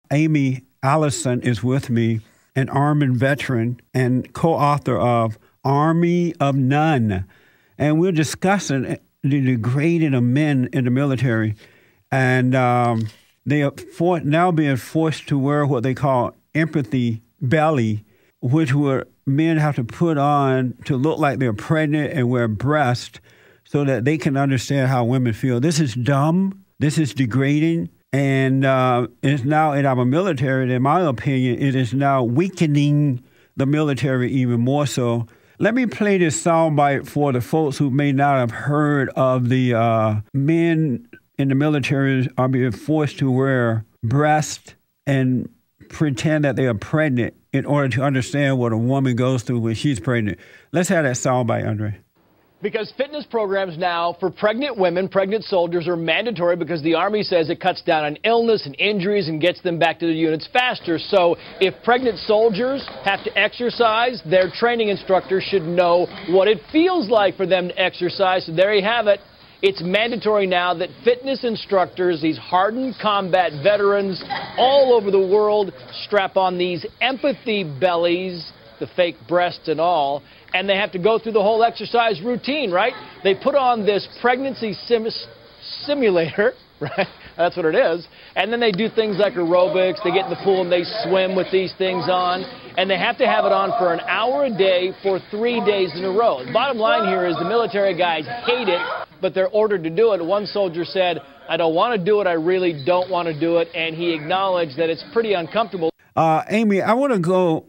Amiee Allison is with me, an Army veteran and co-author of Army of None. And we're discussing the degrading of men in the military. And they are now being forced to wear what they call empathy belly, which men have to put on to look like they're pregnant and wear breast so that they can understand how women feel. This is dumb. This is degrading. And it's now in our military, in my opinion, it is now weakening the military even more so. Let me play this soundbite for the folks who may not have heard of the men in the military are being forced to wear breast and pretend that they are pregnant in order to understand what a woman goes through when she's pregnant. Let's have that soundbite, Andre. Because fitness programs now for pregnant women, pregnant soldiers, are mandatory because the Army says it cuts down on illness and injuries and gets them back to their units faster. So if pregnant soldiers have to exercise, their training instructors should know what it feels like for them to exercise. So there you have it. It's mandatory now that fitness instructors, these hardened combat veterans all over the world, strap on these empathy bellies, the fake breasts and all, and they have to go through the whole exercise routine, right? They put on this pregnancy simulator, right? That's what it is. And then they do things like aerobics. They get in the pool and they swim with these things on. And they have to have it on for an hour a day for 3 days in a row. The bottom line here is the military guys hate it, but they're ordered to do it. One soldier said, "I don't want to do it. I really don't want to do it." And he acknowledged that it's pretty uncomfortable. Amiee, I want to go,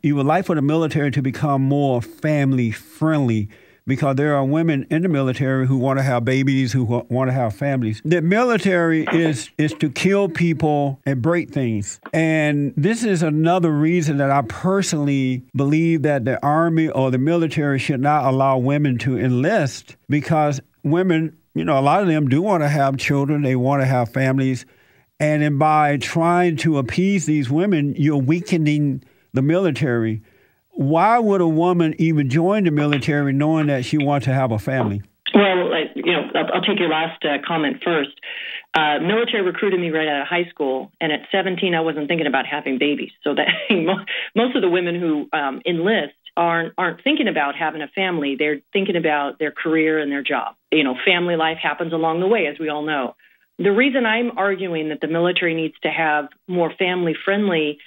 you would like for the military to become more family friendly because there are women in the military who want to have babies, who want to have families. The military is to kill people and break things. And this is another reason that I personally believe that the Army or the military should not allow women to enlist because women, a lot of them do want to have children. They want to have families. And then by trying to appease these women, you're weakening the military. Why would a woman even join the military knowing that she wants to have a family? Well, I'll take your last comment first. Military recruited me right out of high school, and at 17, I wasn't thinking about having babies. So that most of the women who enlist aren't thinking about having a family. They're thinking about their career and their job. Family life happens along the way, as we all know. The reason I'm arguing that the military needs to have more family-friendly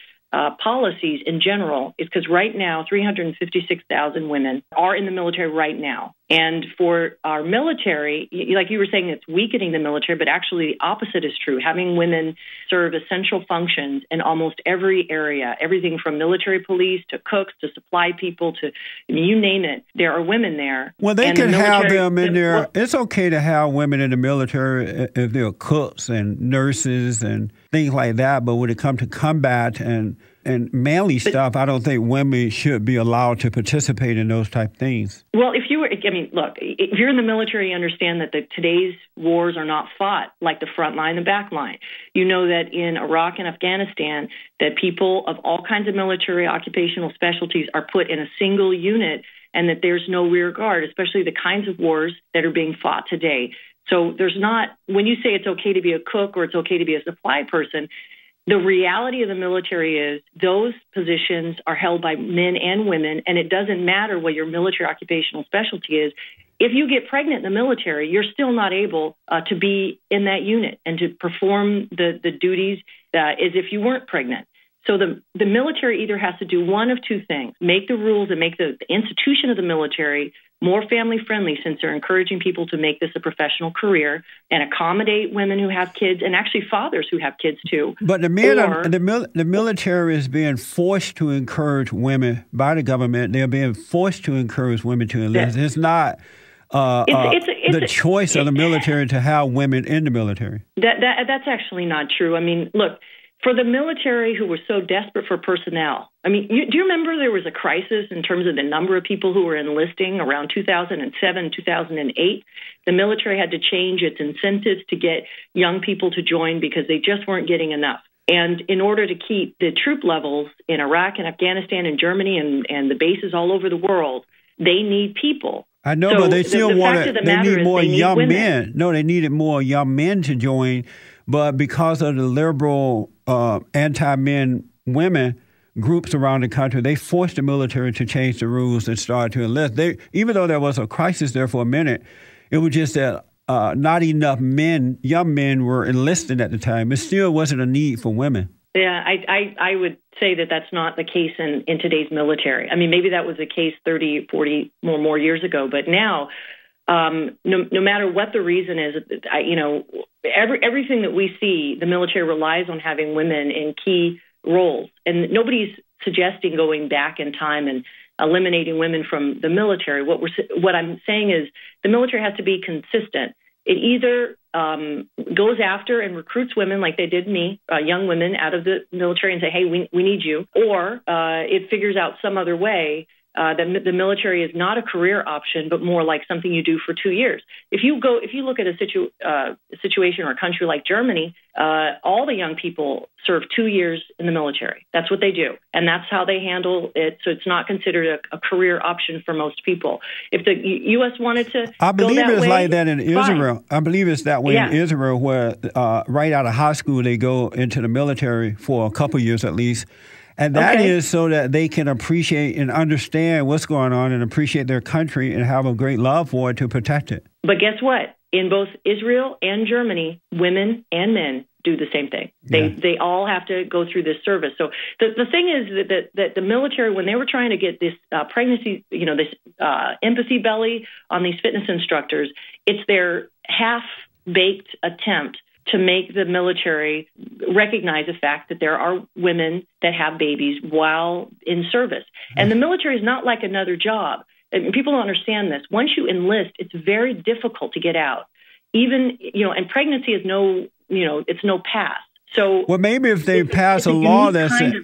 policies in general is because right now, 356,000 women are in the military right now. And for our military, like you were saying, it's weakening the military, but actually the opposite is true. Having women serve essential functions in almost every area, everything from military police to cooks to supply people to you name it, there are women there. Well, they can have them in there. Well, it's okay to have women in the military if they're cooks and nurses and things like that. But when it comes to combat and manly stuff, I don't think women should be allowed to participate in those type things. Well, if you're in the military, you understand that today's wars are not fought like the front line and back line. You know that in Iraq and Afghanistan, that people of all kinds of military occupational specialties are put in a single unit and that there's no rear guard, especially the kinds of wars that are being fought today. So when you say it's okay to be a cook or it's okay to be a supply person, the reality of the military is those positions are held by men and women, and it doesn't matter what your military occupational specialty is. If you get pregnant in the military, you're still not able to be in that unit and to perform the duties as if you weren't pregnant. So the military either has to do one of two things: make the rules and make the institution of the military more family-friendly, since they're encouraging people to make this a professional career and accommodate women who have kids and actually fathers who have kids too. But the military is being forced to encourage women by the government. They're being forced to encourage women to enlist. It's not the choice of the military to have women in the military. That's actually not true. I mean, look, for the military who were so desperate for personnel, do you remember there was a crisis in terms of the number of people who were enlisting around 2007, 2008? The military had to change its incentives to get young people to join because they just weren't getting enough. And in order to keep the troop levels in Iraq and Afghanistan and Germany and the bases all over the world, they need people. I know, but they still they need more young men. No, they needed more young men to join. But because of the liberal anti-men women groups around the country, they forced the military to change the rules and start to enlist. Even though there was a crisis there for a minute, it was just that not enough young men were enlisted at the time. It still wasn't a need for women. Yeah, I would say that that's not the case in today's military. I mean, maybe that was the case 30, 40 more years ago, but now, no matter what the reason is, everything that we see, the military relies on having women in key roles, and nobody's suggesting going back in time and eliminating women from the military. What I'm saying is the military has to be consistent. It either goes after and recruits women like they did me, young women out of the military, and say, hey, we need you, or it figures out some other way that the military is not a career option, but more like something you do for 2 years. If you look at a situation or a country like Germany, all the young people serve 2 years in the military. That's what they do, and that's how they handle it. So it's not considered a career option for most people. If the U.S. wanted to, I believe go that it's way, like that in Israel. Fine. I believe it's that way in Israel, where right out of high school they go into the military for a couple years at least. And that is so that they can appreciate and understand what's going on and appreciate their country and have a great love for it to protect it. But guess what? In both Israel and Germany, women and men do the same thing. They all have to go through this service. So the thing is that the military, when they were trying to get this pregnancy, this empathy belly on these fitness instructors, it's their half-baked attempt to make the military recognize the fact that there are women that have babies while in service. And the military is not like another job. And people don't understand this. Once you enlist, it's very difficult to get out. Even, and pregnancy is it's no pass. So, well, maybe if they pass a law that says,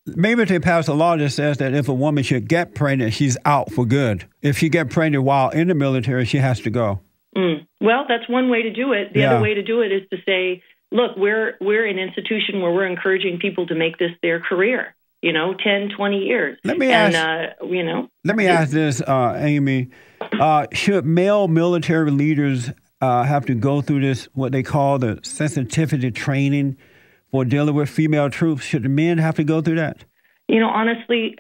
maybe if they pass a law that says that if a woman should get pregnant, she's out for good. If she get pregnant while in the military, she has to go. Well, that's one way to do it. The other way to do it is to say, look, we're an institution where we're encouraging people to make this their career, 10, 20 years. Let me ask this, Amiee. Should male military leaders have to go through this, what they call the sensitivity training for dealing with female troops? Should the men have to go through that? Honestly,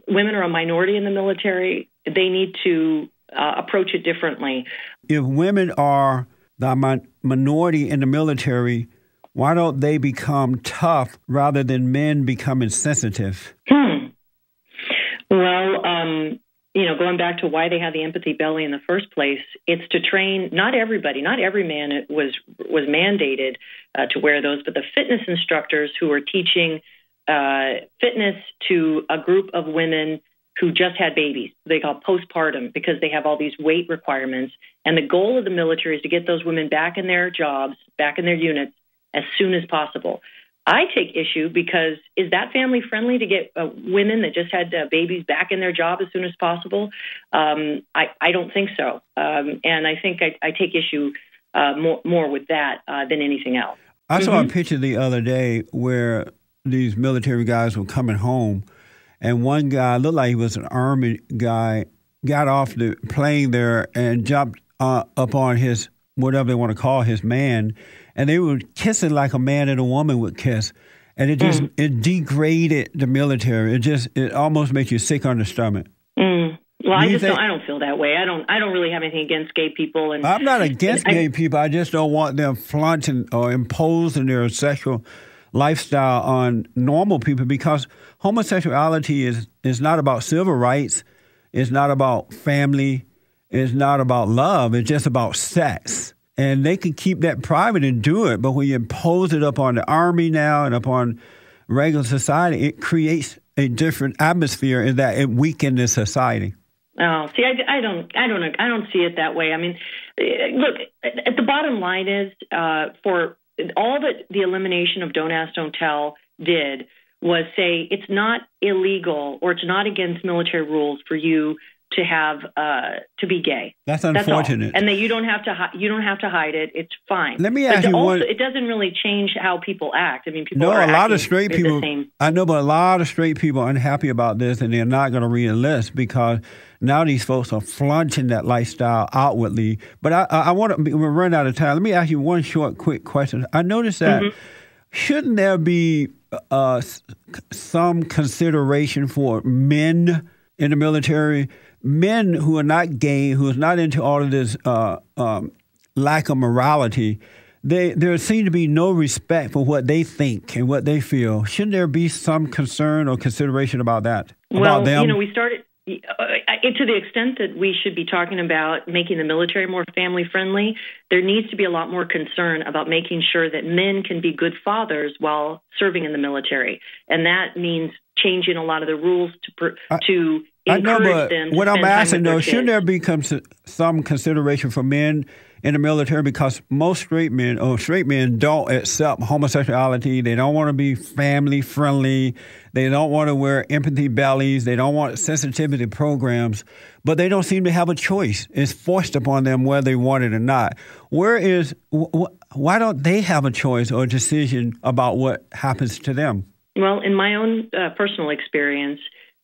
women are a minority in the military. They need to approach it differently. If women are the minority in the military, why don't they become tough rather than men becoming sensitive? Well, going back to why they have the empathy belly in the first place, it's to train not everybody, not every man was mandated to wear those, but the fitness instructors who are teaching fitness to a group of women who just had babies. They call postpartum because they have all these weight requirements. And the goal of the military is to get those women back in their jobs, back in their units as soon as possible. I take issue because is that family friendly to get women that just had babies back in their job as soon as possible? I don't think so. And I think I take issue more with that than anything else. I saw a picture the other day where these military guys were coming home, and one guy, looked like he was an Army guy, got off the plane there and jumped up on his, whatever they want to call his man, and they were kissing like a man and a woman would kiss. And it just, it degraded the military. It almost makes you sick on the stomach. Well, I don't feel that way. I don't really have anything against gay people. And I'm not against gay people. I just don't want them flaunting or imposing their sexual lifestyle on normal people, because homosexuality is not about civil rights. It's not about family. It's not about love. It's just about sex. And they can keep that private and do it. But when you impose it upon the Army now and upon regular society, it creates a different atmosphere in that it weakens the society. Oh, see, I don't see it that way. I mean, look, at the bottom line is for all that the elimination of Don't Ask, Don't Tell did was say it's not illegal or it's not against military rules for you to have to be gay. That's unfortunate. And that you don't have to hide it. It's fine. Let me ask you one. It doesn't really change how people act. I mean, people a lot of straight people. I know, but a lot of straight people are unhappy about this, and they're not going to re-enlist because now these folks are flaunting that lifestyle outwardly. But I want to. We're running out of time. Let me ask you one short, quick question. I noticed that shouldn't there be some consideration for men in the military, men who are not gay, who are not into all of this lack of morality? There seems to be no respect for what they think and what they feel. Shouldn't there be some concern or consideration about that? Well, about them? We started to the extent that we should be talking about making the military more family-friendly. There needs to be a lot more concern about making sure that men can be good fathers while serving in the military, and that means changing a lot of the rules to encourage them. What I'm asking though, shouldn't there be be some consideration for men in the military, because most straight men don't accept homosexuality. They don't want to be family friendly. They don't want to wear empathy bellies. They don't want sensitivity programs, but they don't seem to have a choice. It's forced upon them whether they want it or not. Why don't they have a choice or a decision about what happens to them? Well, in my own personal experience,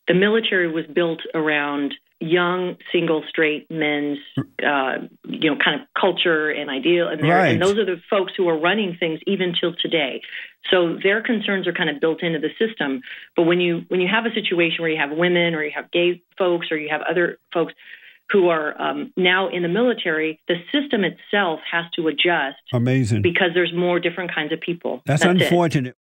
the military was built around young, single, straight men's, kind of culture and ideal. And those are the folks who are running things even till today. So their concerns are kind of built into the system. But when you have a situation where you have women or you have gay folks or you have other folks who are now in the military, the system itself has to adjust. Amazing. Because there's more different kinds of people. That's unfortunate.